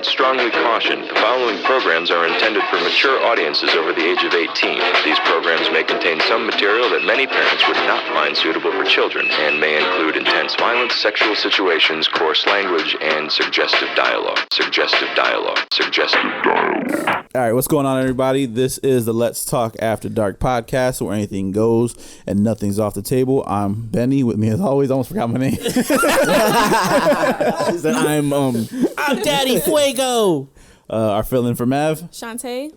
Parents strongly caution the following programs are intended for mature audiences over the age of 18. These programs may contain some material that many parents would not find suitable for children and may include intense violence, sexual situations, coarse language, and suggestive dialogue. All right, what's going on, everybody? This is the Let's Talk After Dark podcast, where anything goes and nothing's off the table. I'm Benny. With me, as always, almost forgot my name. I'm Daddy Fuego. Our fill-in for Mav. Shanté.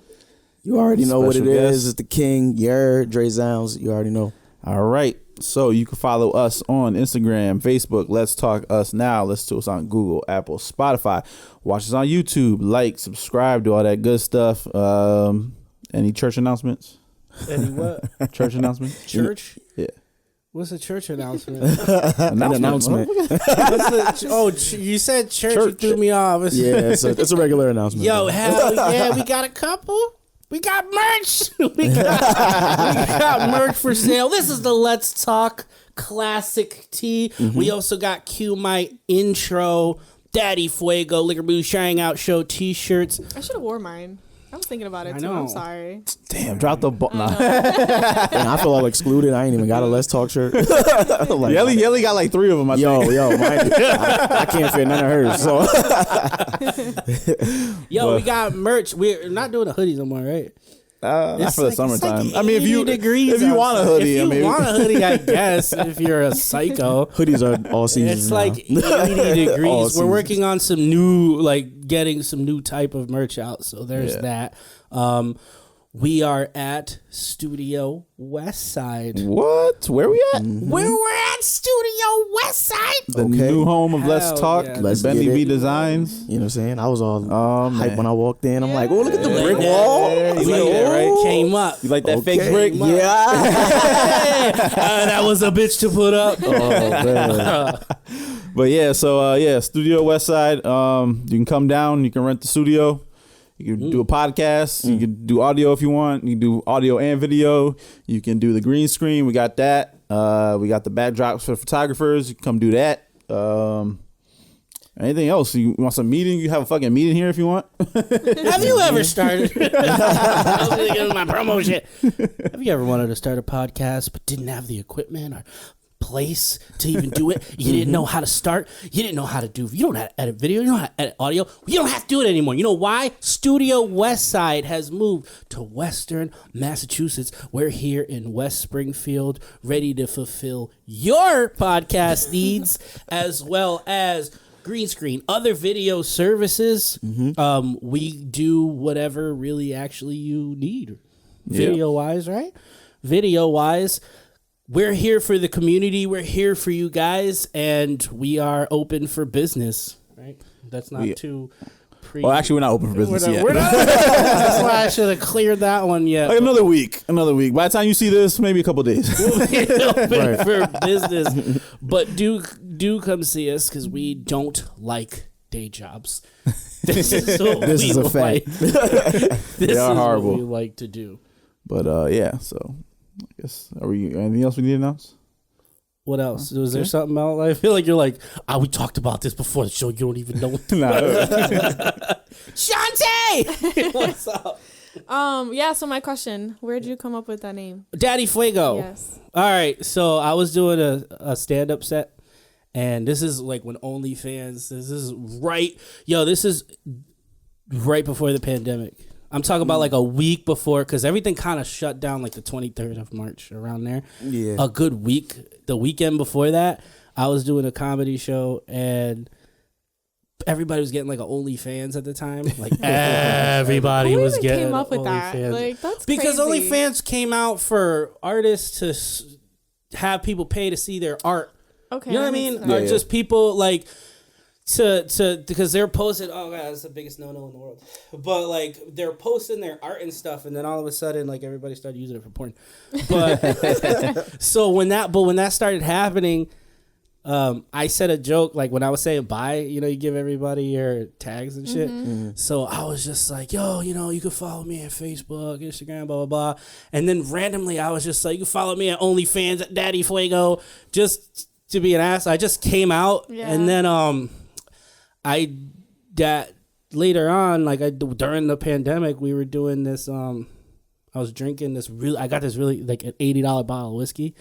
You already know what it Special guest. is. It's the king, Artist Dre Zounds. You already know. All right, so you can follow us on Instagram, Facebook. Let's Talk Us Now. Listen to us on Google, Apple, Spotify. Watch us on YouTube. Like, subscribe, do all that good stuff. Any church announcements? Any what? Church announcements? Church? Yeah. What's a church announcement? An announcement. You said church. You threw me off. Yeah, it's a regular announcement. Yo, hell yeah, we got a couple. We got merch. we got merch for sale. This is the Let's Talk Classic Tee. Mm-hmm. We also got Q My Intro, Daddy Fuego, Liquor Booze, Shining Out Show t-shirts. I should have wore mine. I was thinking about it too. I'm sorry. Damn, drop the ball. Nah. I feel all excluded. I ain't even got a Let's Talk shirt. Like, Yelly got like 3 of them. I can't fit none of hers. So, we got merch. We're not doing the hoodies no more, right? Not for the summertime. I mean, if you want a hoodie, want a hoodie, I guess. If you're a psycho, hoodies are all season. It's like 80 degrees. We're working on some new, getting some new type of merch out. So there's that. We are at Studio Westside. What? Where we at? Mm-hmm. We're at Studio Westside. The new home of Let's Talk. Yeah. Let's Benny get B it. Designs. You know what I'm saying? I was all hype when I walked in. I'm like, oh, look at the brick Yeah. wall. You like that, right? Came up. You like that fake brick? Yeah. That was a bitch to put up. Oh, man. But yeah, so Studio Westside. You can come down. You can rent the studio. You can do a podcast. You can do audio if you want. You can do audio and video. You can do the green screen. We got that. We got the backdrops for photographers. You can come do that. Anything else? You want some meeting? You have a fucking meeting here if you want. Have you ever started? I was giving my promo shit. Have you ever wanted to start a podcast but didn't have the equipment or place to even do it? You didn't know how to start. You didn't know how to do. You don't know how to edit video. You don't know how to edit audio. You don't have to do it anymore. You know why? Studio Westside has moved to Western Massachusetts. We're here in West Springfield, ready to fulfill your podcast needs as well as green screen, other video services. We do whatever really actually you need, video wise, right? Video wise. We're here for the community. We're here for you guys, and we are open for business. Right? That's not too. Well, actually, we're not open for business yet. That's why I should have cleared that one yet. Like another week. By the time you see this, maybe a couple of days. Open for business, but do come see us because we don't like day jobs. This is what This is a fact. This are is horrible. what we like to do. But so I guess anything else we need to announce? What else? Was there something else? I feel like you're like, we talked about this before the show. You don't even know. Shanté! What's up? So my question, where did you come up with that name? Daddy Fuego. Yes. All right. So I was doing a stand-up set, and this is like when OnlyFans, this is right before the pandemic. I'm talking about like a week before, because everything kind of shut down like the 23rd of March, around there. Yeah. A good week. The weekend before that, I was doing a comedy show, and everybody was getting like an OnlyFans at the time. Like everybody Who was even getting came up with that? OnlyFans. Like, that's because crazy. OnlyFans came out for artists to have people pay to see their art. Okay. You know what I mean? sense. Or just people like to because they're posting. Oh god, that's the biggest no-no in the world. But like they're posting their art and stuff, and then all of a sudden, like everybody started using it for porn. But so when that started happening, I said a joke like when I was saying bye. You know, you give everybody your tags and shit. Mm-hmm. So I was just like, yo, you know, you can follow me on Facebook, Instagram, blah blah blah. And then randomly, I was just like, you can follow me at OnlyFans at Daddy Fuego, just to be an ass. I just came out, and then later on, like during the pandemic, we were doing this. I was drinking this I got this really like an $80 bottle of whiskey,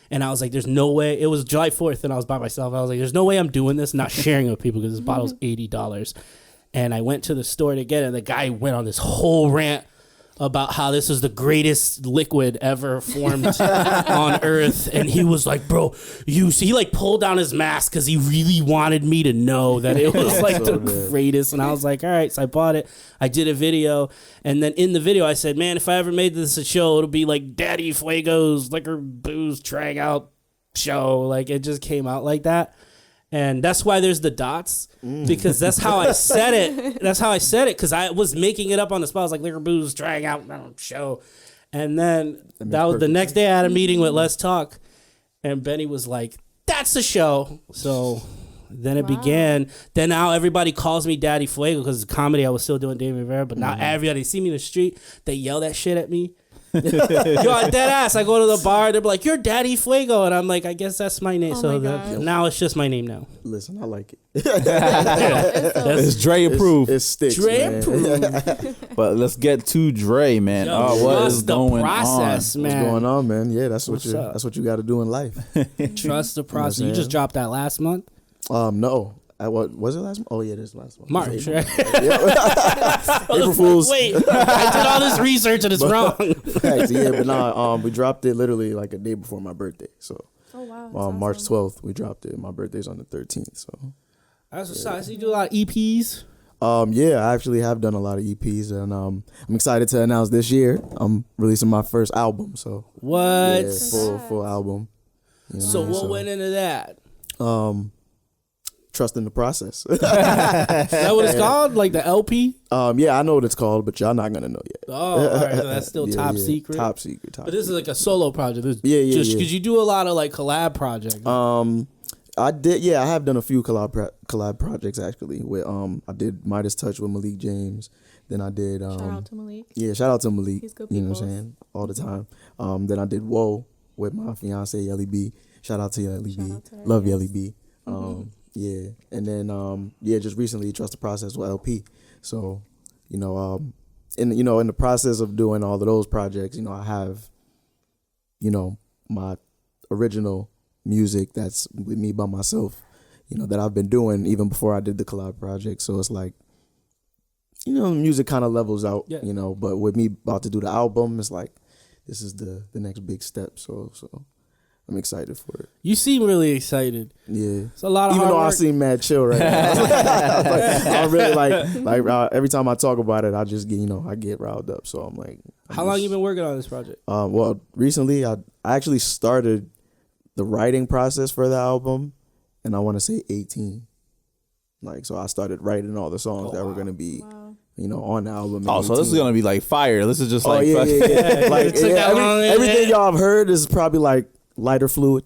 and I was like, "There's no way." It was July 4th, and I was by myself. I was like, "There's no way I'm doing this, not sharing it with people because this bottle's $80." And I went to the store to get it. And the guy went on this whole rant about how this is the greatest liquid ever formed on Earth, and he was like, "Bro, he like pulled down his mask because he really wanted me to know that it was like the greatest." And I was like, "All right," so I bought it. I did a video, and then in the video, I said, "Man, if I ever made this a show, it'll be like Daddy Fuego's liquor booze drag out show." Like it just came out like that. And that's why there's the dots, because that's how I said it. That's how I said it, because I was making it up on the spot. I was like, liquor booze, drag out, show. And then that was the next day I had a meeting with Let's Talk, and Benny was like, that's the show. So then it began. Then now everybody calls me Daddy Fuego, because it's comedy. I was still doing David Rivera, but now everybody see me in the street, they yell that shit at me. Yo, dead ass. I go to the bar, they're like, "You're Daddy Fuego," and I'm like, "I guess that's my name." So now it's just my name now. Listen, I like it. It's Dre approved. It sticks, Dre man. approved. But let's get to Dre, man. What is going process, on? man. What's going on, man? Yeah, that's what What's that's what you got to do in life. Trust the process. You just dropped that last month. No. What was it last month? Oh yeah, this last month. March, right? April Fools. Wait, I did all this research and it's wrong. Facts, yeah, but nah, we dropped it literally like a day before my birthday. So, March 12th, we dropped it. My birthday's on the 13th. So, That's what's up. So you do a lot of EPs. Yeah, I actually have done a lot of EPs, and I'm excited to announce this year I'm releasing my first album. So, what? Yeah, full album. You know So what went into that? Trusting the process. Is that what it's called? Like the LP? Yeah, I know what it's called, but y'all not gonna know yet. Oh, all right. So that's still top secret. Top secret. But this is like a solo project. Yeah. Because you do a lot of like collab projects. I did. Yeah, I have done a few collab projects actually. With I did Midas Touch with Malik James. Then I did. Shout out to Malik. Yeah, shout out to Malik. He's good you know peoples. what I'm saying? All the time. Then I did Whoa with my fiance Yelly B. Shout out to Yelly B. Love Yelly B. Yeah, and then just recently Trust the Process with LP. So, in the process of doing all of those projects, I have, my original music that's with me by myself, that I've been doing even before I did the collab project. So it's like, music kind of levels out, but with me about to do the album, it's like, this is the next big step. So I'm excited for it. You seem really excited. Yeah, it's a lot of even hard though work. I seem mad chill right now. I'm really like every time I talk about it, I just get I get riled up. So I'm like, how long you been working on this project? Well, recently I actually started the writing process for the album, and I want to say 18. So I started writing all the songs that were gonna be. Wow. On the album. Oh, so this is gonna be like fire. This is just like yeah. Like everything y'all have heard is probably like lighter fluid.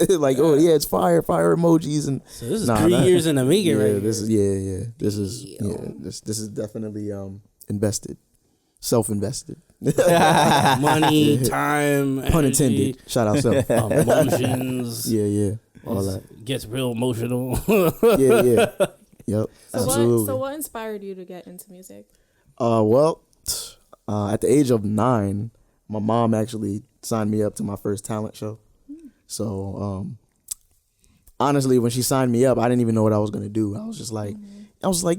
Like it's fire emojis and. So this is 3 years in the making, right? This is This is definitely invested, self-invested. Money, time, pun intended. Shout out self. Emotions. Yeah. All that gets real emotional. Yeah. Yep. Absolutely. So what inspired you to get into music? Well, at the age of 9, my mom actually signed me up to my first talent show. So, honestly, when she signed me up, I didn't even know what I was gonna do. I was like,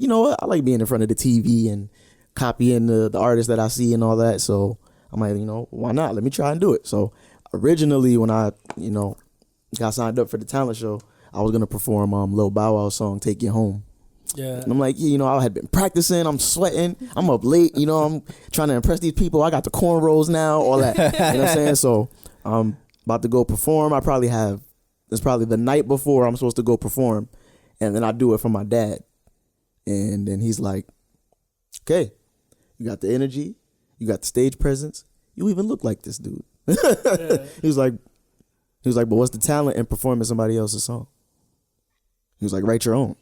you know what? I like being in front of the TV and copying the artists that I see and all that. So I'm like, why not? Let me try and do it. So originally, when I, got signed up for the talent show, I was gonna perform Lil Bow Wow's song "Take You Home." Yeah. And I'm like, I had been practicing. I'm sweating. I'm up late. I'm trying to impress these people. I got the cornrows now, all that. You know what I'm saying? So I'm about to go perform. It's probably the night before I'm supposed to go perform. And then I do it for my dad. And then he's like, okay, you got the energy. You got the stage presence. You even look like this dude. Yeah. He was like, but what's the talent in performing somebody else's song? He was like, write your own.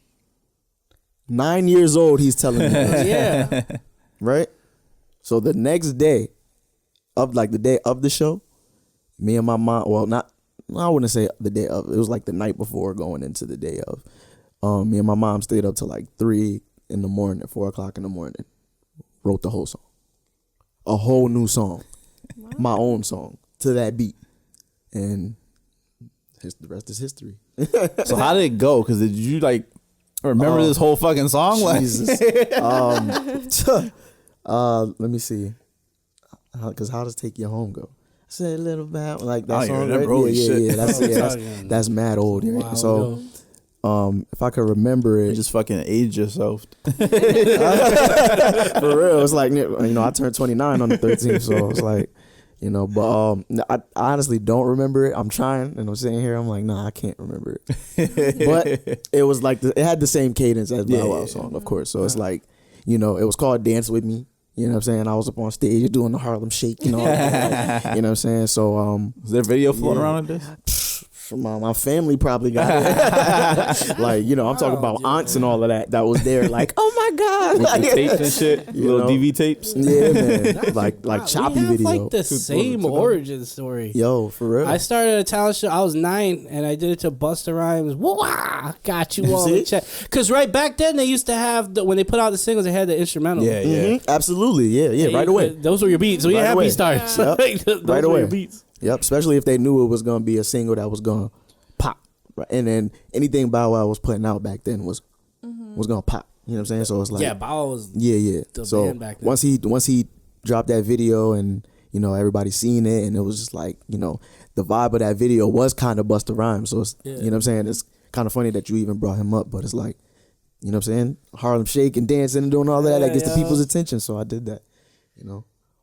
9 years old, he's telling me this. Yeah. Right? So the next day of the day of the show, me and my mom, I wouldn't say the day of, it was like the night before going into the day of. Me and my mom stayed up till like 3 in the morning, at 4 o'clock in the morning. Wrote the whole song. A whole new song. What? My own song to that beat. And the rest is history. So how did it go? Because did you like remember this whole fucking song? Jesus. Let me see. Because how does Take You Home go? I said a little bit like that I don't song. even remember. Right? Holy shit. That's mad old. Right? Wow, So if I could remember You it, just fucking age yourself. for real, it's like, I turned 29 on the 13th, so it's like, but I honestly don't remember it. I'm trying, and I'm sitting here, I'm like, nah, I can't remember it. But it was like it had the same cadence as Bow Wow song, of course. So it's like, it was called Dance With Me. You know what I'm saying? I was up on stage doing the Harlem Shake, all that. You know what I'm saying? So Is there video floating around with this? my family probably got it. Like, I'm talking about aunts and all of that was there. Like, oh my God. With the tapes and shit, little DV tapes. Yeah, man. like choppy we have video. like the same origin story. Yo, for real. I started a talent show. I was 9, and I did it to Busta Rhymes. Wah! Got you all See? in check. Because right back then, they used to have, when they put out the singles, they had the instrumental. Yeah. Mhm. Absolutely. Yeah, right away. Those were your beats. So you Right had away. beat stars. Yep. Those Right were away. your beats. Yep, especially if they knew it was going to be a single that was going to pop. Right? And then anything Bow Wow was putting out back then was going to pop. You know what I'm saying? So it's like, Yeah, Bow Wow was yeah. the So band back then. once he dropped that video and everybody seen it, and it was just like, the vibe of that video was kind of Busta Rhymes. So it's, you know what I'm saying? It's kind of funny that you even brought him up, but it's like, you know what I'm saying? Harlem Shake and dancing and doing all that Yeah, gets the yeah. people's attention. So I did that.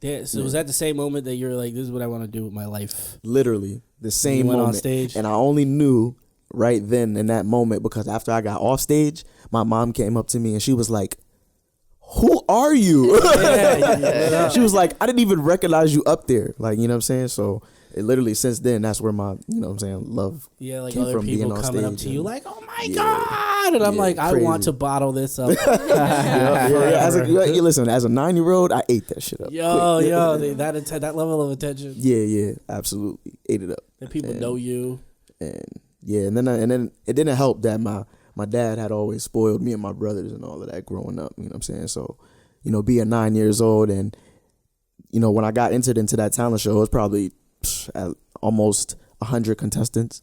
Yeah, so was that the same moment that you were like, this is what I want to do with my life? Literally the same went on moment. stage? And I only knew right then in that moment because after I got off stage, my mom came up to me and she was like, who are you? Yeah. She was like, I didn't even recognize you up there. Like, you know what I'm saying? So it literally since then, that's where my, love Yeah, like came other from being people on coming up stage to you and- like, oh my God. And I'm Yeah, like, I crazy. want to bottle this up. You listen, as a 9-year-old, I ate that shit up. Yo, that level of attention. Yeah, absolutely. Ate it up. That people know you. And and then it didn't help that my dad had always spoiled me and my brothers and all of that growing up, you know what I'm saying? So, being 9 years old and, when I got entered into that talent show, it was probably at almost 100 contestants.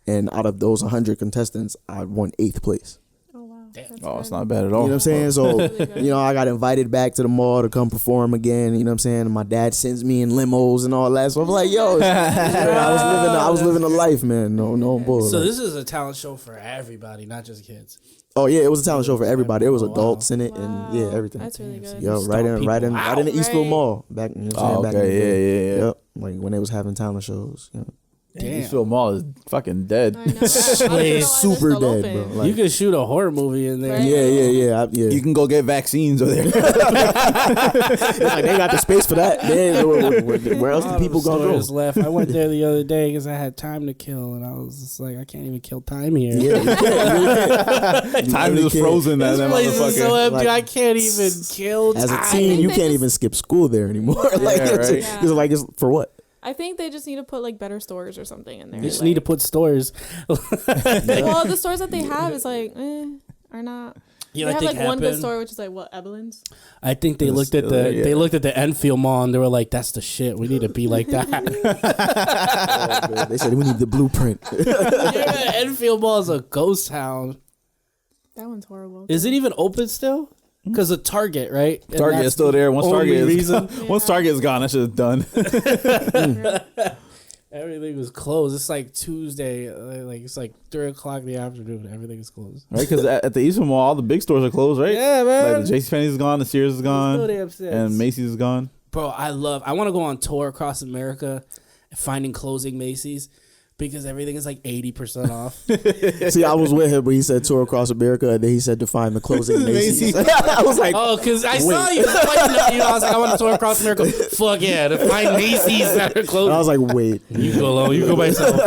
And out of those 100 contestants, I won 8th place. Oh wow. That's Oh, it's good. not bad at You all. know what I'm saying? So, Really good. I got invited back to the mall to come perform again. You know what I'm saying? And my dad sends me in limos and all that. So I'm like, yo, I was living a life, man. No bull. So Like- this is a talent show for everybody, not just kids. oh yeah, it was a talent show for everybody. It was Oh, wow. adults in it, and yeah, Wow. everything. That's really good. Yo, Stomp right in people the Eastville Right. Mall back. You know what I'm saying? Oh, Back in the okay. day. Yeah. Yep. Like when they was having talent shows. You know. Damn. Eastville Mall is fucking dead. I know. I don't even know why they're Super still dead, open. bro. You Like, could shoot a horror movie in there. Right. yeah. You can go get vaccines over there. Like they got the space for that. Where else All do people the gonna go? stores left. I went there the other day because I had time to kill, and I was just like, I can't even kill time here. Yeah, you can't. You Time really is can't. frozen. That This place is so motherfucker. empty. Like, I can't even kill As a time. teen, think you they can't just- even skip school there anymore. Like, Yeah, right. it's like it's for what? I think they just need to put like better stores or something in there. You just like- need to put stores. Well, the stores that they have is like, are not. You They know, have I like think one good happened? store, which is like what, Evelyn's. I think they It's looked at still the there, they yeah. looked at the Enfield Mall and they were like, "That's the shit. We need to be like that." They said we need the blueprint. Yeah, Enfield Mall is a ghost town. That one's horrible. Is it even open still? Because of Target, right? And Target that's is still there. Once the Target only is reason. once Target is gone, that shit is done. Everything was closed. It's like Tuesday, like it's like 3:00 in the afternoon. Everything is closed. Right? Because at the Eastern Mall, all the big stores are closed, right? Yeah, man. Like the JCPenney's is gone, the Sears is Still gone, damn sense. and Macy's is gone. Bro, I want to go on tour across America, finding closing Macy's because everything is like 80% off. See, I was with him when he said tour across America, and then he said to find the closing Macy's. I was like, Oh, because I saw you. I was like, I want to tour across America. Fuck yeah, to find Macy's that are and I closed. was like, wait. You go alone. You go by yourself.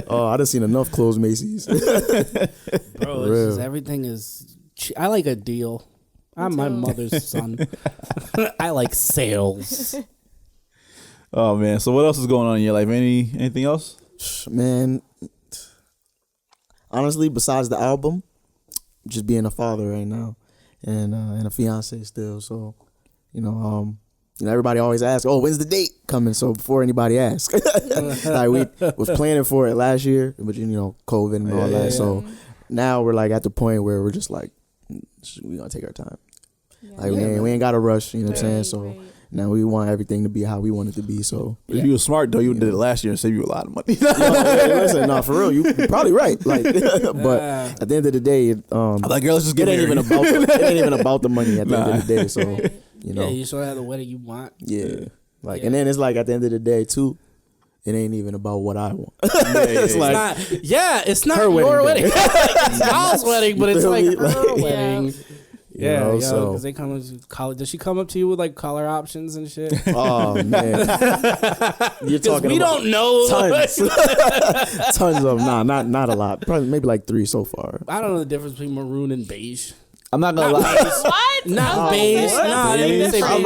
Oh, I done seen enough closed Macy's. Bro, it's real. just, everything is. I like a deal. I'm my too. mother's son. I like sales. Oh man, so what else is going on in your life? Anything else? Man, honestly, besides the album, just being a father right now. and a fiance still. So, everybody always asks, "Oh, when's the date coming?" So before anybody asks, like we was planning for it last year, but COVID and all that. So now we're like at the point where we're just like, we gonna take our time. Like we ain't got to rush. You know what I'm saying? So. Now we want everything to be how we want it to be. So if you were smart though, you did it last year and saved you a lot of money. Listen, no, for real, you're probably right. Like, but at the end of the day, I'm like, girl, let's just get it. Ain't married. it ain't even about the money at the end of the day. So you just want to have the wedding you want. Yeah, and then it's like at the end of the day too, it ain't even about what I want. It's not your wedding. It's Kyle's wedding, but it's like her wedding. Yeah, because they come to college. Does she come up to you with like color options and shit? Oh man, you're talking. We don't know tons, tons of not a lot. Probably maybe like 3 so far. I don't know the difference between maroon and beige. I'm not gonna lie. What? Not beige. No, I didn't say beige. I was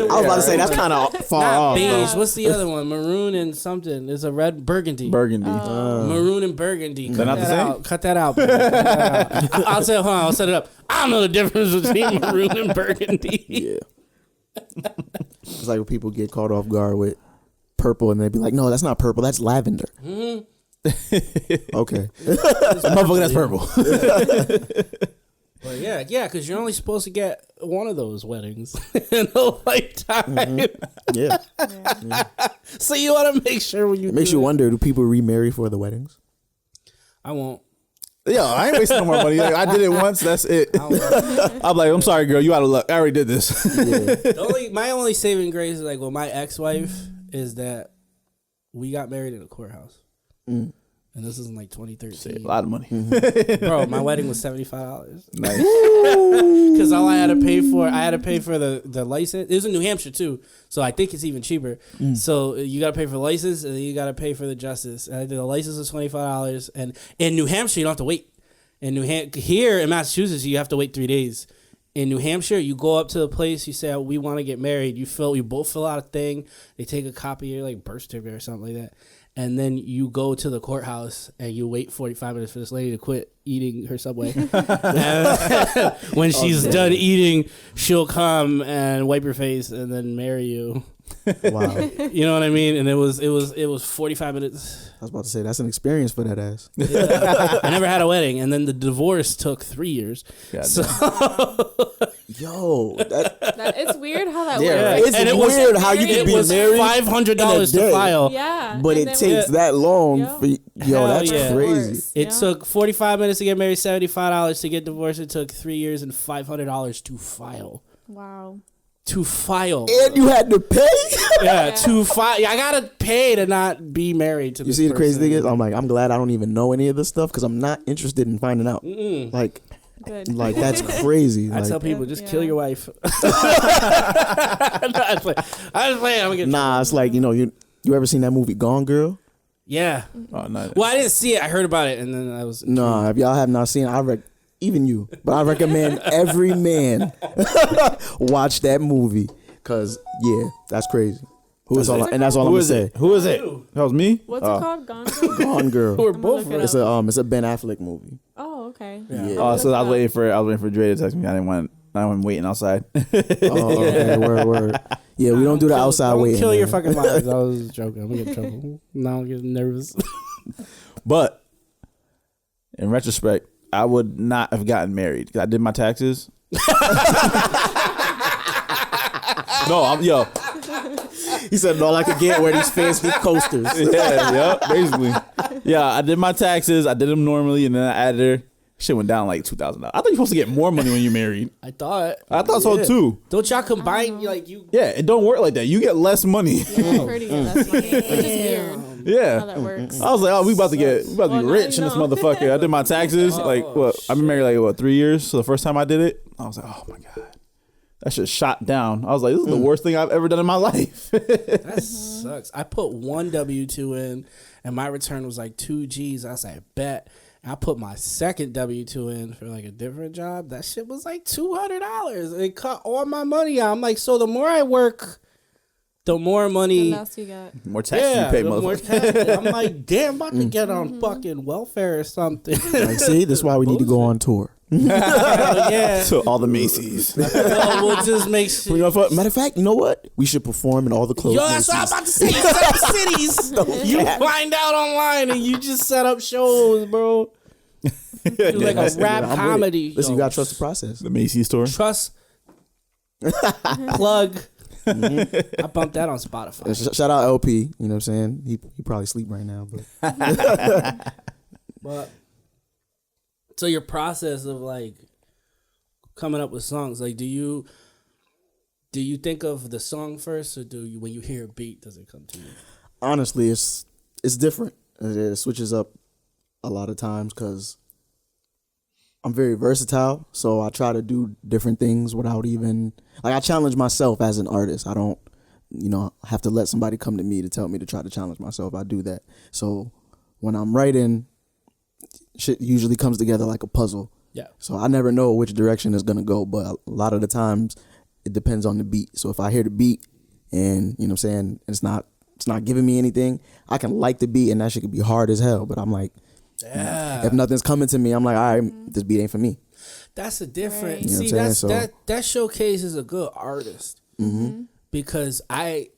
about to say that's kind of far off. Beige. Though. What's the other one? Maroon and something. There's a red burgundy. Maroon and burgundy. They're not the same? Cut that out. I'll say. Hold on. I'll set it up. I don't know the difference between maroon and burgundy. Yeah. It's like when people get caught off guard with purple and they be like, "No, that's not purple. That's lavender." Mm-hmm. Okay. Motherfucker, that's purple. But yeah, because you're only supposed to get one of those weddings in a lifetime. Mm-hmm. Yeah. So you want to make sure when you it makes you wonder, do people remarry for the weddings? I won't. Yo, I ain't wasting no more money. Like, I did it once. That's it. I'm like, I'm sorry, girl. You out of luck. I already did this. Yeah. My only saving grace is like with my ex-wife is that we got married in a courthouse. Mm. And this is in like 2013. A lot of money. Bro, my wedding was $75. Nice. Because all I had to pay for the license. It was in New Hampshire too, so I think it's even cheaper. So you got to pay for the license, and then you got to pay for the justice. And I did the license was $25, and in New Hampshire you don't have to wait. Here in Massachusetts you have to wait 3 days. In New Hampshire, you go up to the place, you say, we want to get married. You both fill out a thing. They take a copy of your like birth certificate or something like that. And then you go to the courthouse and you wait 45 minutes for this lady to quit eating her Subway. When she's done eating, she'll come and wipe your face and then marry you. Wow. You know what I mean? And it was 45 minutes. I was about to say that's an experience for that ass. Yeah. I never had a wedding, and then the divorce took 3 years. Yo, it's weird how that works. It's weird how you can be married. $500 to file. Yeah, but it takes that long. That's crazy. It took 45 minutes to get married, $75 to get divorced. It took 3 years and $500 to file. Wow. To file. And you had to pay? To file. I gotta pay to not be married to this You see, the crazy person. thing is, I'm like, I'm glad I don't even know any of this stuff because I'm not interested in finding out. Like, good. Like, that's crazy. I tell people, just kill your wife. I was playing. I'm gonna get it's like, you ever seen that movie Gone Girl? Yeah. Oh, no. Well, I didn't see it. I heard about it, and then I was... If y'all have not seen it, even you, but I recommend every man watch that movie because that's crazy. That's all I'm gonna say. Who is it? That was me. What's it called? Gone Girl. Gone Girl. We're both. It's a Ben Affleck movie. Oh, okay. Yeah. Oh, so I was waiting for Dre to text me. I didn't want waiting outside. Okay, word. Yeah, we don't do the outside waiting. Kill your fucking lives. I was joking. I'm gonna get in trouble. Now I'm getting nervous. But in retrospect, I would not have gotten married because I did my taxes. He said all I could get were these fancy coasters. Basically. Yeah, I did my taxes. I did them normally, and then I added her. Shit went down like $2,000. I thought you're supposed to get more money when you're married. I thought so too. Don't y'all combine you? Yeah, it don't work like that. You get less money. Yeah, I've heard you get less money, which is weird. Yeah. How that works. I was like, we about to be rich in this motherfucker. I did my taxes. I've been married 3 years. So the first time I did it, I was like, oh my God. That shit shot down. I was like, this is the worst thing I've ever done in my life. That sucks. I put one W-2 in, and my return was like 2 G's. I was like, bet. And I put my second W-2 in for like a different job. That shit was like $200. It cut all my money out. I'm like, so the more I work, the more money. The less you get. More taxes you pay, motherfucker. I'm like, damn, I'm about to get on fucking welfare or something. Like, see, this is why we need to go on tour. Yeah. So all the Macy's. Well, we'll just make sure. Matter of fact, you know what? We should perform in all the clothes. Yo, that's what I'm about to say. You set up cities. You find out online and you just set up shows, bro. Do like a rap comedy. Listen, Yo, you gotta trust the process. The Macy's store. trust. Plug. I bumped that on Spotify. Shout out LP. You know what I'm saying? He probably sleep right now, but But so your process of like coming up with songs, like do you think of the song first, or do you, when you hear a beat, does it come to you? honestly, it's different. It switches up a lot of times because I'm very versatile, so I try to do different things without even I challenge myself as an artist. I don't, have to let somebody come to me to tell me to try to challenge myself. I do that. So when I'm writing, shit usually comes together like a puzzle. Yeah. So I never know which direction it's gonna go, but a lot of the times it depends on the beat. So if I hear the beat and you know what I'm saying, it's not giving me anything, I can like the beat and that shit could be hard as hell. But I'm like, Yeah. if nothing's coming to me, I'm like, all right, this beat ain't for me. That's a different. Right. You know See, what I'm that's saying? that showcases a good artist because I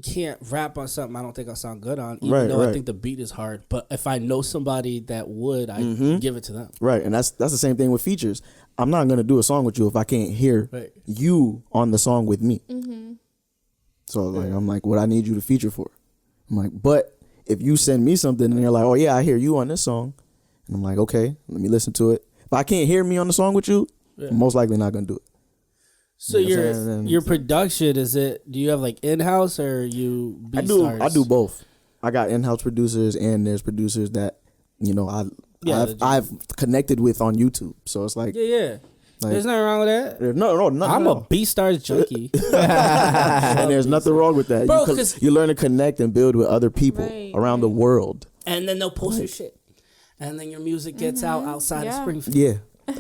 can't rap on something I don't think I sound good on, even though I think the beat is hard. But if I know somebody that would, I give it to them. Right, and that's the same thing with features. I'm not gonna do a song with you if I can't hear you on the song with me. So like, I'm like, what I need you to feature for? I'm like, but if you send me something and you're like, oh yeah, I hear you on this song, and I'm like, okay, let me listen to it. If I can't hear me on the song with you, I'm most likely not gonna do it. So You know what I'm saying? your production, do you have like in-house or you I do both. I got in-house producers and there's producers that I've connected with on YouTube. So it's like, Yeah. like, There's nothing wrong with that. no, nothing I'm at a all. B-Stars junkie. And there's nothing wrong with that. Bro, you, 'cause- you learn to connect and build with other people Right, around the world. And then they'll post your shit. And then your music gets out outside of Yeah. Springfield. Yeah,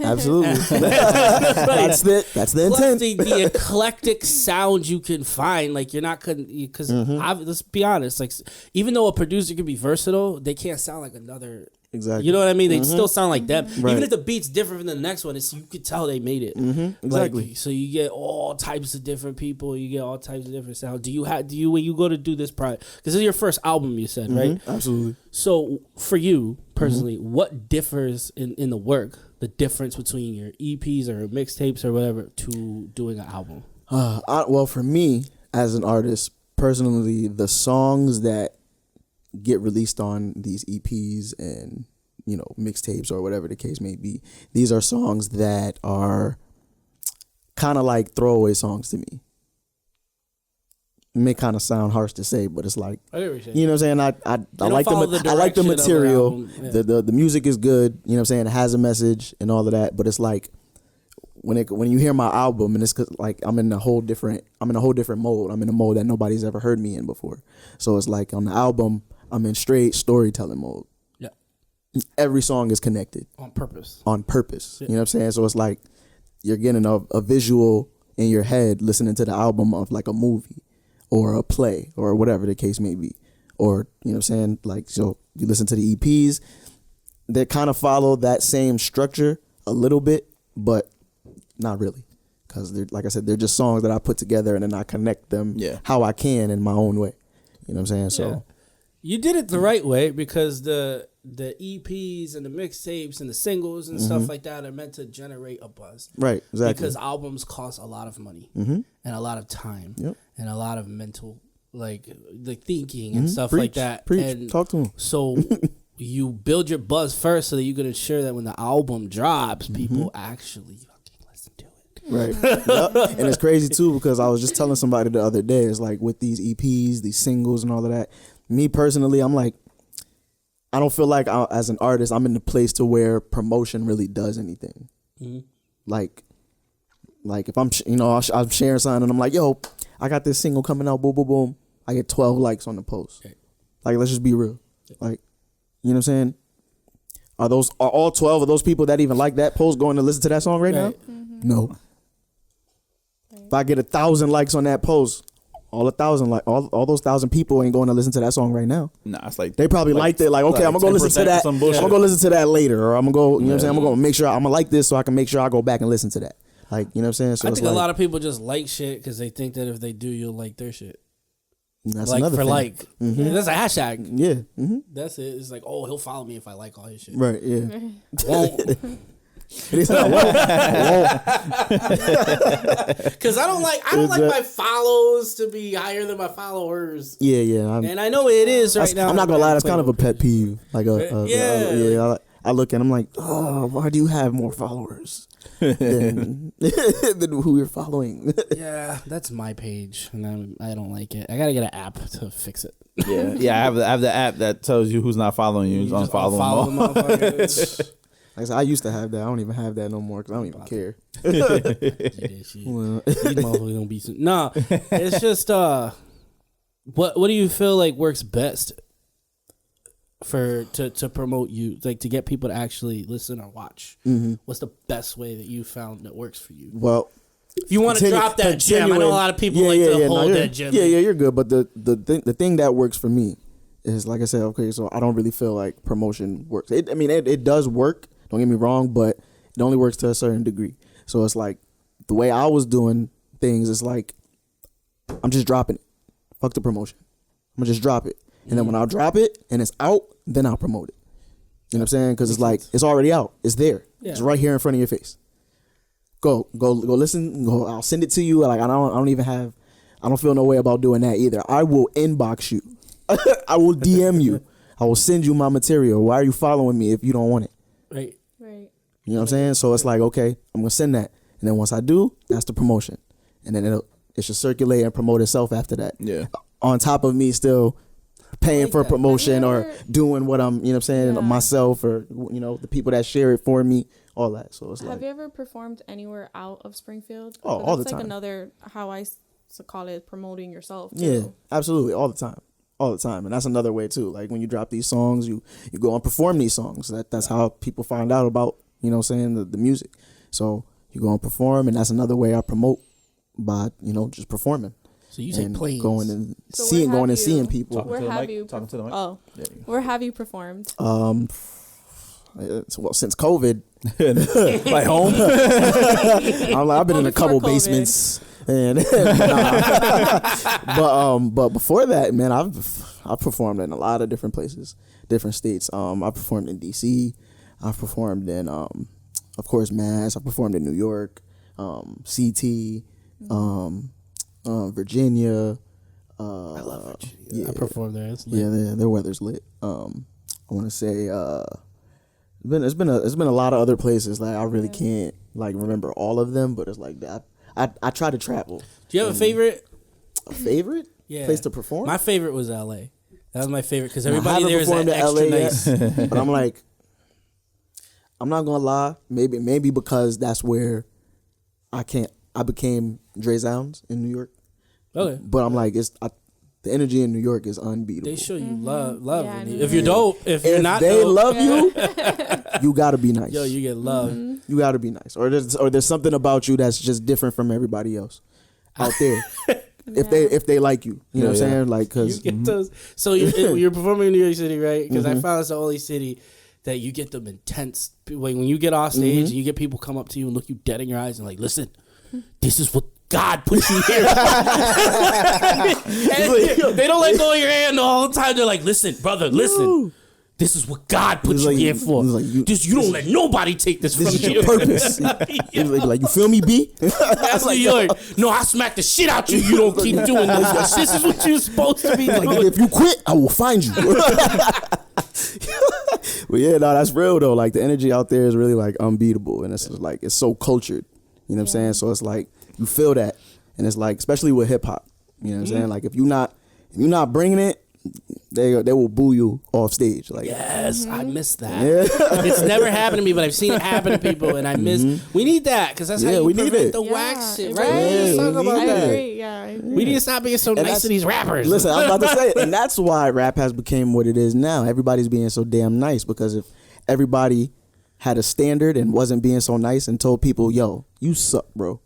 absolutely. That's the Plus intent. the eclectic sound you can find, like you're not because let's be honest, like even though a producer can be versatile, they can't sound like another. Exactly. You know what I mean? They still sound like them, Right. even if the beat's different from the next one. You could tell they made it. Exactly. Like, so you get all types of different people. You get all types of different sounds. Do you when you go to do this project? Because this is your first album, you said, right? Absolutely. So for you personally, what differs in the work? The difference between your EPs or mixtapes or whatever to doing an album? Well, for me as an artist, personally, the songs that get released on these EPs and mixtapes or whatever the case may be, these are songs that are kind of like throwaway songs to me. It may kind of sound harsh to say, but it's like, I get what you're saying. you know what I'm saying? I like follow the the I like the direction of the material. album, yeah. The music is good. You know what I'm saying? It has a message and all of that. But it's like when you hear my album, and it's 'cause, like I'm in a whole different mode. I'm in a mode that nobody's ever heard me in before. So it's like on the album, I'm in straight storytelling mode. Yeah, Every song is connected on purpose. on purpose. You know what I'm saying? So it's like you're getting a visual in your head listening to the album of like a movie or a play or whatever the case may be. Or, you know what I'm saying? Like, so you listen to the EPs, they kind of follow that same structure a little bit, but not really. Because they're, like I said, they're just songs that I put together and then I connect them how I can in my own way. You know what I'm saying? So You did it the right way because the EPs and the mixtapes and the singles and stuff like that are meant to generate a buzz. right, exactly. Because albums cost a lot of money and a lot of time and a lot of mental like thinking and stuff like that. Preach. And Talk to 'em. so you build your buzz first so that you can ensure that when the album drops, people actually fucking listen to it. Right. Yep. And it's crazy too because I was just telling somebody the other day, it's like with these EPs, these singles and all of that, me personally, I'm like, I don't feel like as an artist, I'm in the place to where promotion really does anything. Like if I'm, I'm sharing something and I'm like, yo, I got this single coming out, boom, boom, boom. I get 12 likes on the post. Okay. Like, let's just be real. Like, you know what I'm saying? Are all 12 of those people that even like that post going to listen to that song right now? No. If I get 1,000 likes on that post, all those 1,000 people ain't going to listen to that song right now. Nah, it's like They probably liked it. Like, okay, I'm gonna go listen to that. I'm gonna go listen to that later, or I'm gonna go. You know what I'm saying? I'm gonna make sure I'm gonna like this, so I can make sure I go back and listen to that. Like, you know what I'm saying? So I it's think like, a lot of people just like shit because they think that if they do, you'll like their shit. that's Like another for thing. like, that's a hashtag. Yeah. That's it. It's like, oh, he'll follow me if I like all his shit. Right. Yeah. Won't. They said I won't. Because I don't like my follows to be higher than my followers. Yeah. And I know it is right now. I'm not gonna lie. That's kind of a pet peeve. Like I look and I'm like, oh, why do you have more followers than who you're following? Yeah, that's my page, and I don't like it. I gotta get an app to fix it. Yeah. I have the app that tells you who's not following you. Who's unfollowing them. Motherfuckers. Like I said, I used to have that. I don't even have that no more because I don't even care. These motherfuckers don't be. Nah, it's just what do you feel like works best to promote you, like to get people to actually listen or watch? What's the best way that you found that works for you? Well, if you want to drop that gem, I know a lot of people like to hold that gem. Yeah, you're good. But the thing that works for me is, like I said, okay, so I don't really feel like promotion works. It does work. Don't get me wrong, but it only works to a certain degree. So it's like the way I was doing things is like I'm just dropping it. Fuck the promotion. I'm gonna just drop it, and then when I drop it and it's out, then I'll promote it. You know what I'm saying? Because it's like it's already out. It's there. Yeah. It's right here in front of your face. Go listen. Go. I'll send it to you. Like I don't feel no way about doing that either. I will inbox you. I will DM you. I will send you my material. Why are you following me if you don't want it? Right. You know what I'm saying? So it's like, okay, I'm gonna send that, and then once I do, that's the promotion, and then it should circulate and promote itself after that. Yeah. On top of me still paying for promotion or doing what I'm, you know what I'm saying, myself, or you know, the people that share it for me, all that. So it's have you ever performed anywhere out of Springfield? Oh, all the time. That's like another how I call it, promoting yourself too. Yeah, absolutely, all the time. And that's another way too. Like when you drop these songs, you go and perform these songs. That's how people find out about, you know what I'm saying, the music. So you go and perform, and that's another way I promote, by, you know, just performing. So you say planes. Going and seeing people. Where have you performed? Well, since COVID, like home. I've been in a couple basements. And but before that, man, I've performed in a lot of different places, different states. I performed in DC. I've performed in of course Mass. I performed in New York, CT, Virginia. I love Virginia. Yeah, I performed there. It's lit. Yeah, their weather's lit. I want to say there's been a lot of other places. Like I really can't like remember all of them, but it's like that. I try to travel. Do you have a favorite? A favorite? Yeah. Place to perform? My favorite was LA. That was my favorite because everybody there is that extra LA nice. But I'm like, I'm not gonna lie. Maybe because that's where I became Dre Zounds in New York. Okay. But I'm like, the energy in New York is unbeatable. They show you love. Yeah, if you're dope, if you're not they dope, love you, you gotta be nice. Yo, you get love. You gotta be nice, or there's something about you that's just different from everybody else out there. If they like you, you know what I'm saying? Like, cause you get those. So you're performing in New York City, right? Because I found it's the only city that you get them intense. Like when you get off stage and you get people come up to you and look you dead in your eyes and like, listen, this is what God put you here. And they don't let go of your hand all the time. They're like, listen, brother, listen. This is what God put you here for. Like, you don't let nobody take this from you. This is your purpose. Like, you feel me, B? That's New York. No, I smack the shit out you. You don't keep doing this. This is what you're supposed to be doing. Like, if you quit, I will find you. But yeah, no, that's real though. Like the energy out there is really like unbeatable, and it's just, like it's so cultured. You know what I'm saying? So it's like you feel that, and it's like especially with hip hop. You know what I'm saying? Like if you're not bringing it, they will boo you off stage. Like yes, I miss that. Yeah. It's never happened to me, but I've seen it happen to people, and I miss. We need that because that's how you prevent the wax shit, right? Yeah, talk about that. Agree. Yeah, I agree. We need to stop being so nice to these rappers. Listen, I was about to say, and that's why rap has become what it is now. Everybody's being so damn nice because if everybody had a standard and wasn't being so nice and told people, "Yo, you suck, bro,"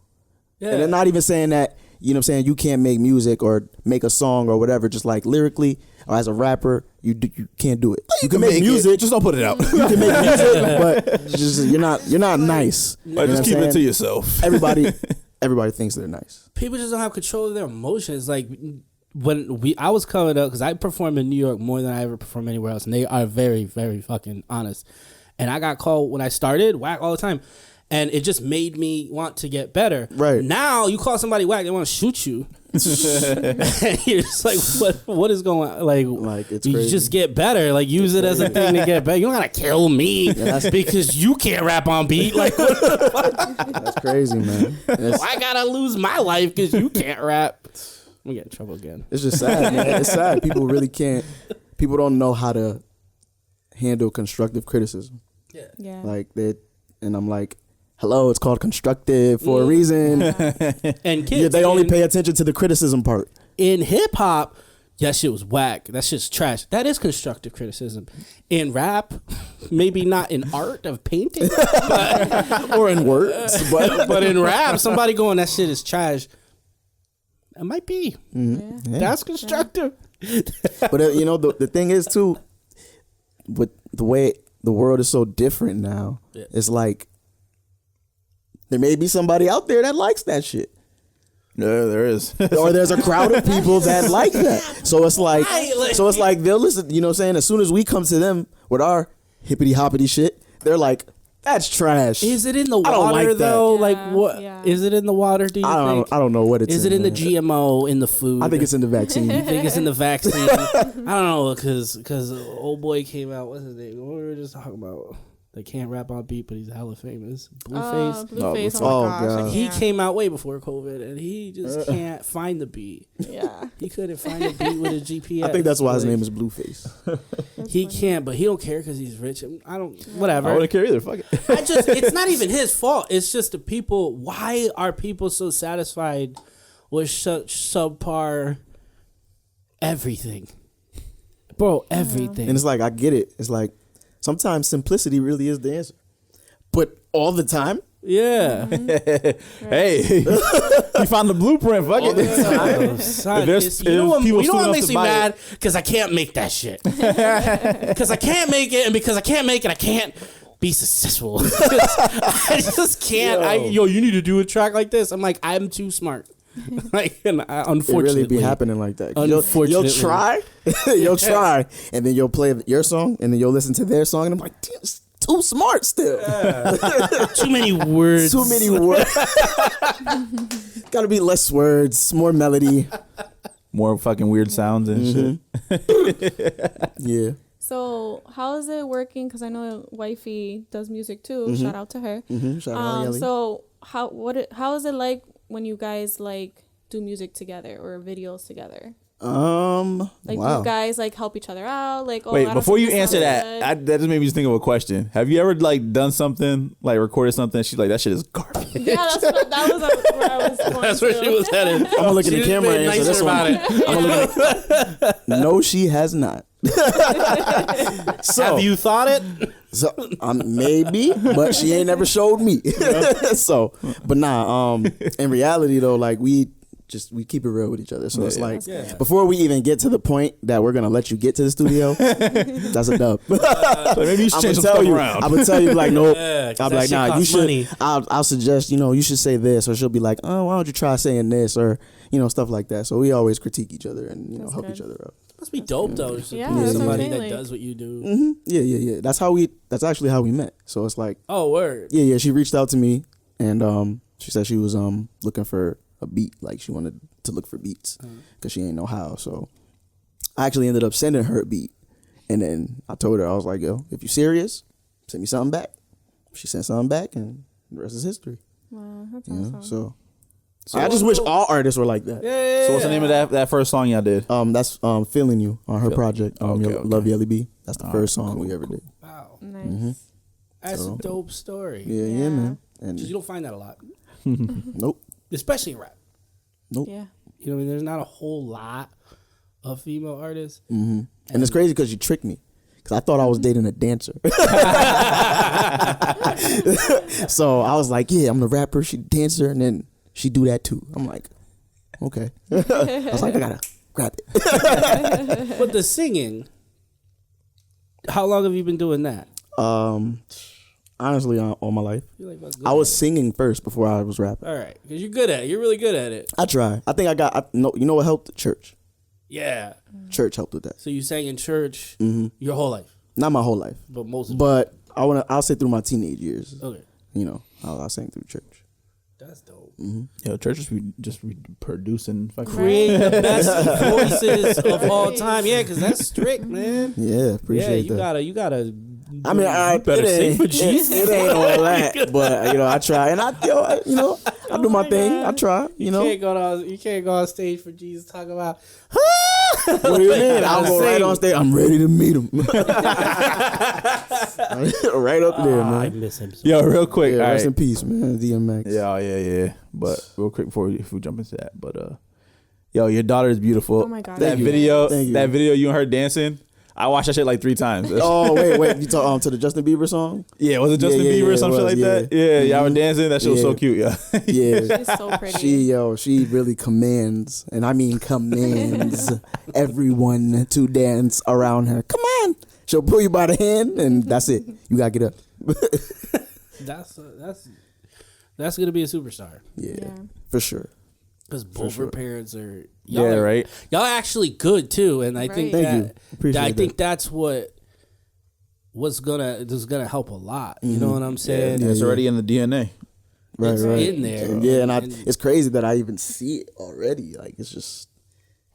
and they're not even saying that you know what I'm saying, you can't make music or make a song or whatever just like lyrically or as a rapper, you can't do it. You can make music, just don't put it out. you can make music, but just, you're not nice. Like, just keep it to yourself. Everybody thinks they're nice. People just don't have control of their emotions. Like when I was coming up, because I perform in New York more than I ever perform anywhere else, and they are very, very fucking honest. And I got called when I started whack all the time, and it just made me want to get better. Right now, you call somebody whack, they want to shoot you. And you're just like, what is going on? Like it's crazy. You just get better. Like use it as a thing to get better. You don't gotta kill me because you can't rap on beat. Like what the fuck? That's crazy, man. I gotta lose my life because you can't rap. We get in trouble again. It's just sad, man. It's sad. People really can't. People don't know how to handle constructive criticism. Yeah. Like that, and I'm like, hello, it's called constructive for a reason. And kids, they only pay attention to the criticism part. In hip hop, that shit was whack. That shit's trash. That is constructive criticism. In rap, maybe not in art of painting, or in words, but in rap, somebody going, that shit is trash. It might be. Mm-hmm. Yeah. That's constructive. But you know, the thing is too, with the way the world is so different now, it's like there may be somebody out there that likes that shit. Yeah, there is. Or there's a crowd of people that like that. So it's like they'll listen, you know what I'm saying? As soon as we come to them with our hippity hoppity shit, they're like, that's trash. Is it in the I don't water like that. though? Yeah, Like what? yeah. Is it in the water? Do you think? I don't know what it's Is it in the man. GMO in the food? I think it's in the vaccine. You think it's in the vaccine? I don't know because old boy came out. What's his name? What we were just talking about? They can't rap on beat, but he's hella famous. Blueface. Blueface. Oh, Oh, my gosh. God. He came out way before COVID, and he just can't find the beat. Yeah. He couldn't find the beat with a GPS. I think that's why his Like, name is Blueface. He can't, but he don't care because he's rich. I don't. Whatever. I wouldn't care either. Fuck it. It's not even his fault. It's just the people. Why are people so satisfied with such subpar everything, bro? Everything. And it's like, I get it. It's like, sometimes simplicity really is the answer. But all the time, yeah. Hey, you found the blueprint. Fuck it. Son, there's you know what people stupid makes enough me to buy mad? Because I can't make that shit. Because I can't make it, and because I can't make it, I can't be successful. I just can't. You need to do a track like this. I'm like, I'm too smart. Like, and unfortunately, it really be happening like that. Unfortunately. You'll try, you'll try, and then you'll play your song, and then you'll listen to their song, and I'm like, damn, it's too smart still. too many words. Too many words. Gotta be less words, more melody. More fucking weird sounds and shit. Yeah. So how is it working? Because I know wifey does music too. Shout out to her. Shout out Yelly. So how is it like when you guys like do music together or videos together? Like do wow. you guys like help each other out? Like Wait, I don't before think you this answer sounds that, good. that just made me just think of a question. Have you ever like done something, like recorded something, and she's like, that shit is garbage? Yeah, that was where I was going. That's where she was headed. I'm gonna look at the camera and answer this one. I'm gonna look at no, she has not. So, Have you thought it? So maybe, but she ain't never showed me. So, but nah. In reality though, like we keep it real with each other. So it's like before we even get to the point that we're gonna let you get to the studio, that's a dub. So maybe you should change some stuff around. I would tell you like nope. Yeah, 'cause I'll be that like shit nah. You costs should. money. I'll suggest you should say this, or she'll be like oh why don't you try saying this, or stuff like that. So we always critique each other and That's help good. each other out. Must be dope though. Just Yeah, to be that's what I'm somebody saying, that like- does what you do. Mm-hmm. Yeah. That's actually how we met. So it's like Oh, word. yeah. She reached out to me and she said she was looking for a beat, like she wanted to look for beats because she ain't know how. So I actually ended up sending her a beat, and then I told her, I was like, yo, if you're serious, send me something back. She sent something back, and the rest is history. Wow, that's You know? awesome. So I just wish all artists were like that. Yeah. So what's the name of that first song y'all did? That's Feeling You on her project. Okay. Love Yelly B. That's the first song we ever did. Wow. Nice. That's So- a dope story. Yeah, man. And You don't find that a lot, nope. especially in rap. Yeah. You know what I mean? There's not a whole lot of female artists. And it's crazy because you tricked me. Because I thought I was dating a dancer. So I was like, yeah, I'm the rapper, she dancer, and then she do that too. I'm like, okay. I was like, I gotta grab it. But the singing, how long have you been doing that? Honestly, all my life. You're like, I was singing first before I was rapping. all right, because you're good at it. You're really good at it. I try. I think you know what helped? Church. Yeah. Church helped with that. So you sang in church your whole life, Not my whole life, but most of but I'll say through my teenage years. it. Okay. You know, I sang through church. That's dope. Yo, churches just producing fucking Create the best voices of all time. Yeah, because that's strict, man. Yeah, appreciate you that. You gotta. I mean, better sing for Jesus. It ain't all that, but I try, and I do my thing. I try, You can't go on stage for Jesus talk about. What do you mean? I'll go right on stage. I'm ready to meet him. Right up there, I man. miss him. Yo, real quick. Yeah, all rest right. in peace, man. DMX. Yeah. But real quick if we jump into that, but yo, your daughter is beautiful. Oh my God. That Thank you. video, Thank you. that video, you and her dancing. I watched that shit like 3 times. Oh wait, you talk to the Justin Bieber song? Yeah, was it Justin Bieber or some shit like that? Yeah, y'all were dancing. That shit was so Yeah. cute, yeah. Yeah. She's so pretty. She really commands, and I mean commands everyone to dance around her. Come on, she'll pull you by the hand, and that's it. You gotta get up. That's gonna be a superstar Yeah, for sure. because both her parents are. Yeah, right. Y'all are actually good too, and I think Right. Thank that you. Appreciate I think that. that's what's gonna help a lot. You know what I'm saying? It's already in the DNA. Right, It's right. in there. Yeah, and And- it's crazy that I even see it already. Like it's just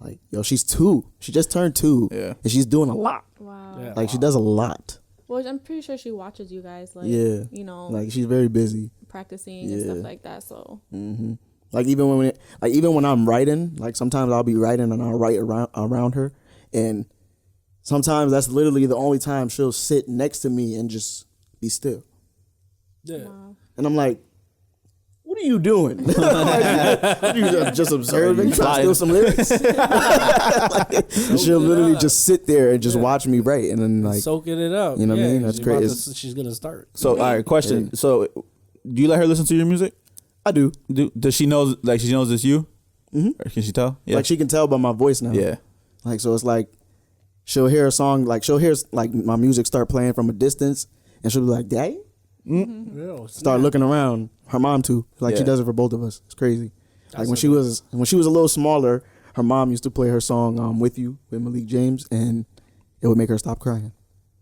like she's 2. She just turned 2. Yeah. and she's doing a lot. Wow. Yeah. Like she does a lot. Well, I'm pretty sure she watches you guys. Like, Yeah. you know, Like she's very busy. practicing and Yeah. stuff like that. So, Like even when I'm writing, like sometimes I'll be writing and I'll write around her, and sometimes that's literally the only time she'll sit next to me and just be still. Yeah. And I'm like, what are you doing? Like, you just observing, trying to steal some lyrics. Like, she'll literally just sit there and just watch me write, and then like, Soaking it up. You know what I mean? That's she's about crazy. she's gonna start. So, all right, question. So, do you let her listen to your music? I do. Does she know, like, she knows it's you? Or can she tell? Yeah. Like she can tell by my voice now. Yeah. Like so, it's like she'll hear a song, like she'll hear like my music start playing from a distance, and she'll be like, "Daddy." Start looking around. Her mom too. Like she Yeah. does it for both of us. It's crazy. Like when she was a little smaller, her mom used to play her song "With You" with Malik James, and it would make her stop crying.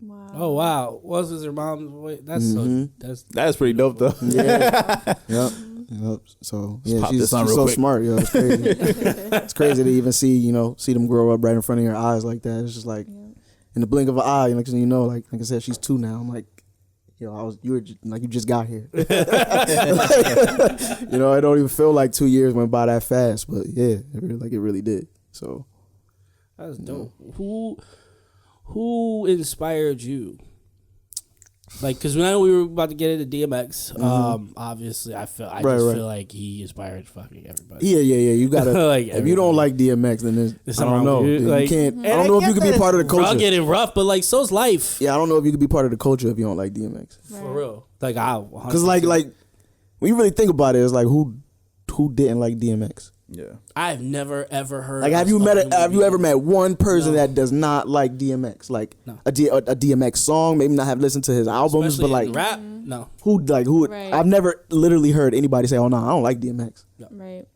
wow. Oh wow, was this her mom's voice? That's That is pretty dope, though. Yeah. Yep. So yeah, pop she's this on real so quick. smart. Yo, it's crazy. It's crazy to even see them grow up right in front of your eyes like that. It's just like in the blink of an eye. Like I said, she's 2 now. I'm like, you just got here. I don't even feel like 2 years went by that fast, but yeah, it really did. So That's dope. Who inspired you? Like, because when we were about to get into DMX, obviously I feel like he inspired fucking everybody. yeah. You gotta Like if you don't like DMX, then There's I something don't wrong know. with you. You Like- can't. And I don't know if you could be part of the culture. Rugged and rough, but like so's life. Yeah, I don't know if you could be part of the culture if you don't like DMX. For real. Like Because like when you really think about it, it's like who didn't like DMX? Yeah. I've never ever heard. Like have you ever met one person that does not like DMX? Like No. a DMX song, maybe not have listened to his albums, Especially but like in rap? No. who Right. I've never literally heard anybody say, "Oh no, I don't like DMX." Right.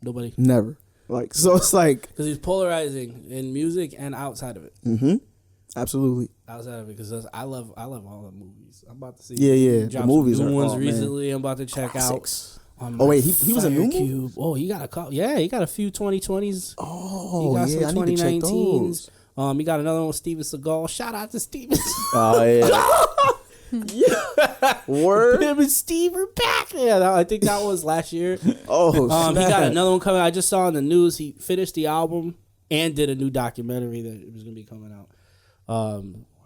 Nobody. Never. Like so it's like Because he's polarizing in music and outside of it. absolutely. Outside of it, because I love all the movies. I'm about to see. Yeah, he the dropped movies some new are ones man. recently. I'm about to check Classics. out. On Oh, my wait, he was a new Fire one? Cube. Oh, he got a couple. Yeah, he got a few 2020s. Oh He got yeah, I some need to check 2019s. those. He got another one with Steven Seagal. Shout out to Steven. Oh, yeah. Word. Him and Steve are back. Yeah, I think that was last year. Oh, He got snap. another one coming. I just saw in the news he finished the album and did a new documentary that was gonna be coming out.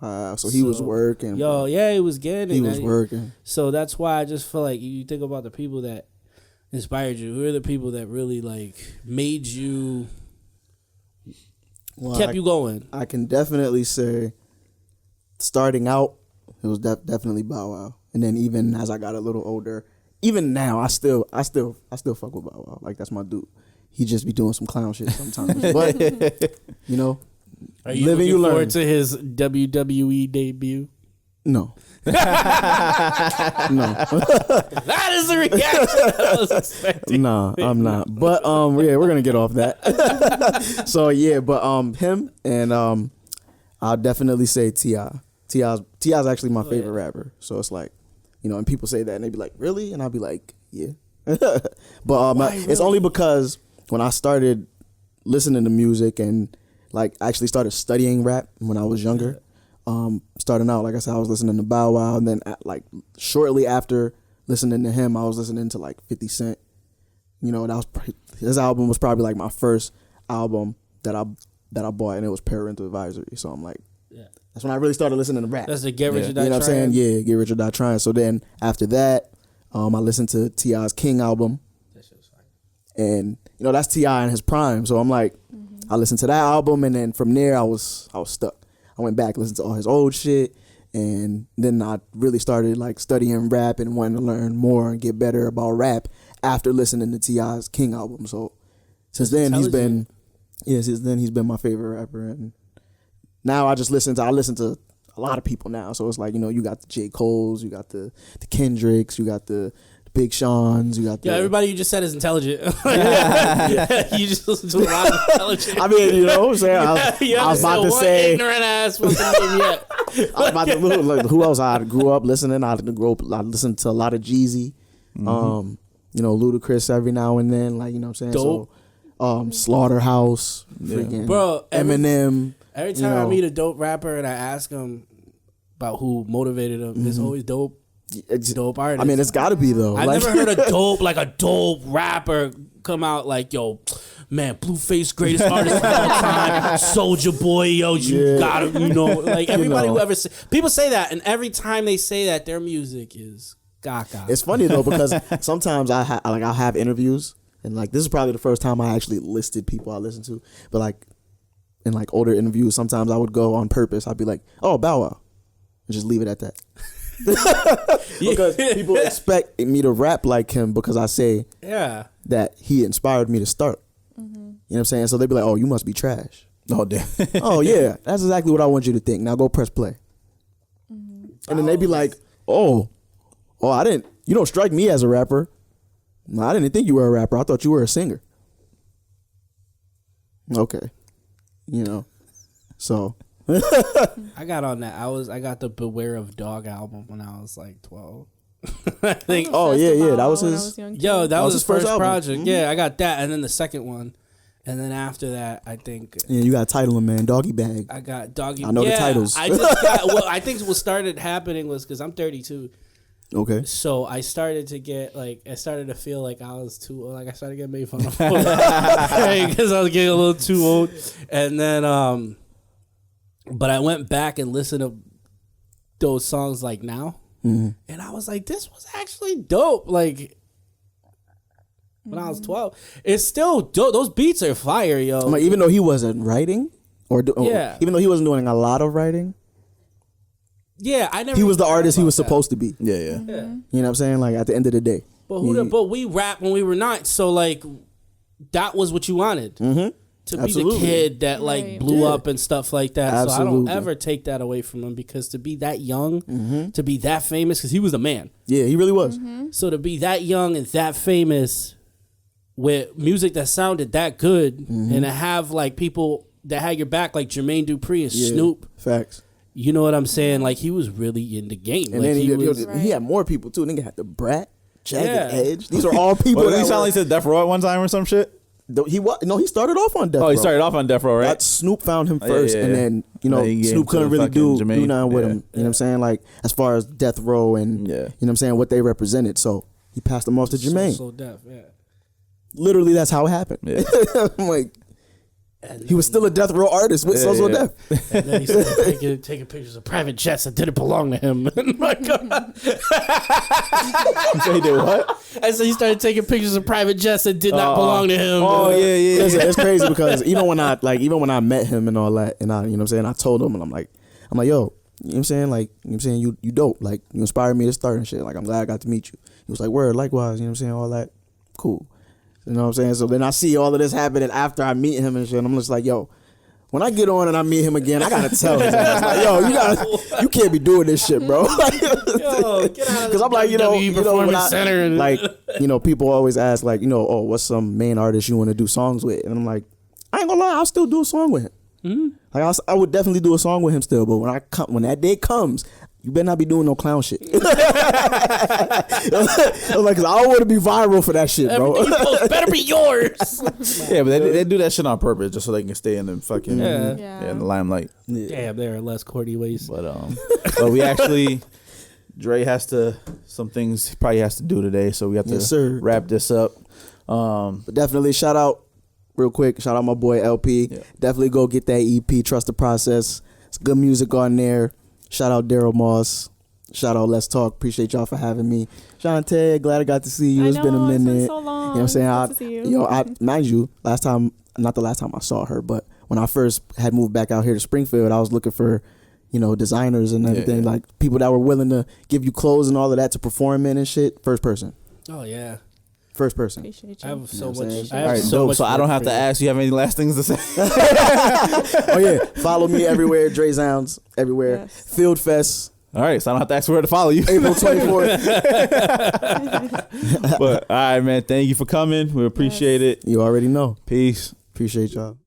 Wow, so he was working. Yo, yeah, he was getting it. he was working. So that's why I just feel like you think about the people that inspired you. Who are the people that really like made you, Well, kept you going? I can definitely say, starting out, it was definitely Bow Wow, and then even as I got a little older, even now, I still fuck with Bow Wow. Like that's my dude. He just be doing some clown shit sometimes, but you know, Are you living looking you learn. forward to his WWE debut? No. No. That is the reaction I was expecting. Nah, I'm not. But yeah, we're gonna get off that. So yeah, but him and I'll definitely say T.I. T.I.'s actually my favorite rapper. So it's like, you know, and people say that and they be like, really? And I'll be like, yeah. But it's only because when I started listening to music and like actually started studying rap when I was younger. Starting out, like I said, I was listening to Bow Wow, and then like shortly after listening to him, I was listening to like 50 Cent. You know, his album was probably like my first album that I bought, and it was Parental Advisory. So I'm like, that's when I really started listening to rap. That's the Get Rich or Die You know what I'm saying? Yeah, Get Rich or Die Trying. So then after that, I listened to T.I.'s King album, and you know that's T.I. in his prime. So I'm like, I listened to that album, and then from there I was stuck. I went back, listened to all his old shit, and then I really started like studying rap and wanting to learn more and get better about rap after listening to T.I.'s King album. So since then he's been my favorite rapper, and now I listen to a lot of people now. So it's like, you know, you got the J. Cole's, you got the Kendricks, you got the Big Sean's, you got the... Yeah, everybody you just said is intelligent. You just listen to a lot of intelligent. I mean, you know what I'm saying? I was about to say... ignorant ass fucking name yet. I was about to look, who else I grew up listening? I listened to a lot of Jeezy. You know, Ludacris every now and then, like, you know what I'm saying? Dope. So, Slaughterhouse, freaking Bro, Eminem. Every time I meet a dope rapper and I ask him about who motivated him, it's always dope. Dope artist. I mean, it's got to be though. I never heard a dope rapper come out like, yo, man, Blueface greatest artist of all time, Soulja Boy, yo, you gotta, you know, like everybody who ever people say that, and every time they say that, their music is gaga. It's funny though because sometimes I'll have interviews, and like this is probably the first time I actually listed people I listen to, but like in like older interviews, sometimes I would go on purpose. I'd be like, oh, Bow Wow, and just leave it at that. Because people expect me to rap like him because I say that he inspired me to start. You know what I'm saying? So they'd be like, oh, you must be trash. Oh, damn. Oh, yeah. That's exactly what I want you to think. Now go press play. And then they'd be like, you don't strike me as a rapper. No, I didn't think you were a rapper. I thought you were a singer. Okay. You know, so... I got on that. I got the Beware of Dog album when I was like 12. I think. Oh yeah, that was his. That was his first project. Yeah, I got that, and then the second one, and then after that, I think. Yeah, you got titling, man. Doggy Bag. I got Doggy. I know the titles. I just got. I think what started happening was because I'm 32. Okay. So I started to feel like I was too old. Like I started getting made fun of because I was getting a little too old, and then but I went back and listened to those songs like now, and I was like, this was actually dope. Like when I was 12, it's still dope. Those beats are fire, yo. Like, even though he wasn't writing, even though he wasn't doing a lot of writing. Yeah, I never. He was the artist he was supposed to be. Yeah. You know what I'm saying? Like at the end of the day. But we rap when we were not. So like, that was what you wanted. To be the kid that like blew up and stuff like that. Absolutely. So I don't ever take that away from him because to be that young, to be that famous, because he was a man. Yeah, he really was. So to be that young and that famous with music that sounded that good and to have like people that had your back like Jermaine Dupri and Snoop. Facts. You know what I'm saying? Like he was really in the game. And like, then he had more people too. Nigga had the Brat, Jagged Edge. These are all people that he sounded like he said Death Row at one time or some shit. He started off on Death Row. Oh, he started off on Death Row, right? Snoop found him first, and then Snoop couldn't really do nothing with him. You know what I'm saying? Like as far as Death Row and you know what I'm saying, what they represented. So he passed them off to Jermaine. So Def, Literally, that's how it happened. Yeah. I'm like, he was still a Death Row artist with So Def. And then he started taking pictures of private jets that didn't belong to him. My God. So he did what? I said he started taking pictures of private jets that did not belong to him. Oh yeah. Listen, it's crazy because even when I met him and all that, and I, you know what I'm saying, I told him, and I'm like, yo, You know what I'm saying? Like, you know what I'm saying? You dope. Like, you inspired me to start and shit. Like, I'm glad I got to meet you. He was like, word, likewise. You know what I'm saying? All that. Cool. You know what I'm saying? So then I see all of this happening after I meet him and shit. And I'm just like, yo, when I get on and I meet him again, I gotta tell his ass, like, yo, you can't be doing this shit, bro. Yo, get out of Because I'm like, you know, when center. like, you know, people always ask, like, you know, oh, what's some main artist you want to do songs with? And I'm like, I ain't gonna lie, I'll still do a song with him. Mm-hmm. Like, I would definitely do a song with him still. But when that day comes, you better not be doing no clown shit. I was like, 'cause I don't want to be viral for that shit, bro. Everything you post better be yours. Yeah, but they do that shit on purpose just so they can stay in the fucking in the limelight. Yeah. Damn, there are less corny ways. But we actually, Dre has some things he probably has to do today, so we have to wrap this up. But definitely shout out real quick. Shout out my boy LP. Yeah. Definitely go get that EP. Trust the process. It's good music on there. Shout out Daryl Moss. Shout out Let's Talk. Appreciate y'all for having me. Shanté, glad I got to see you. It's been a minute. It's been so long. You know what I'm saying? To see you. Mind you, not the last time I saw her, but when I first had moved back out here to Springfield, I was looking for, you know, designers and everything, like people that were willing to give you clothes and all of that to perform in and shit. First person. Oh yeah. First person. Appreciate you. I have so much. All right, dope. So I don't have to ask you have any last things to say. Oh yeah, follow me everywhere. Dre Zounds everywhere. Yes. Field Fest. All right, so I don't have to ask where to follow you. April 24th. But all right, man. Thank you for coming. We appreciate it. You already know. Peace. Appreciate y'all.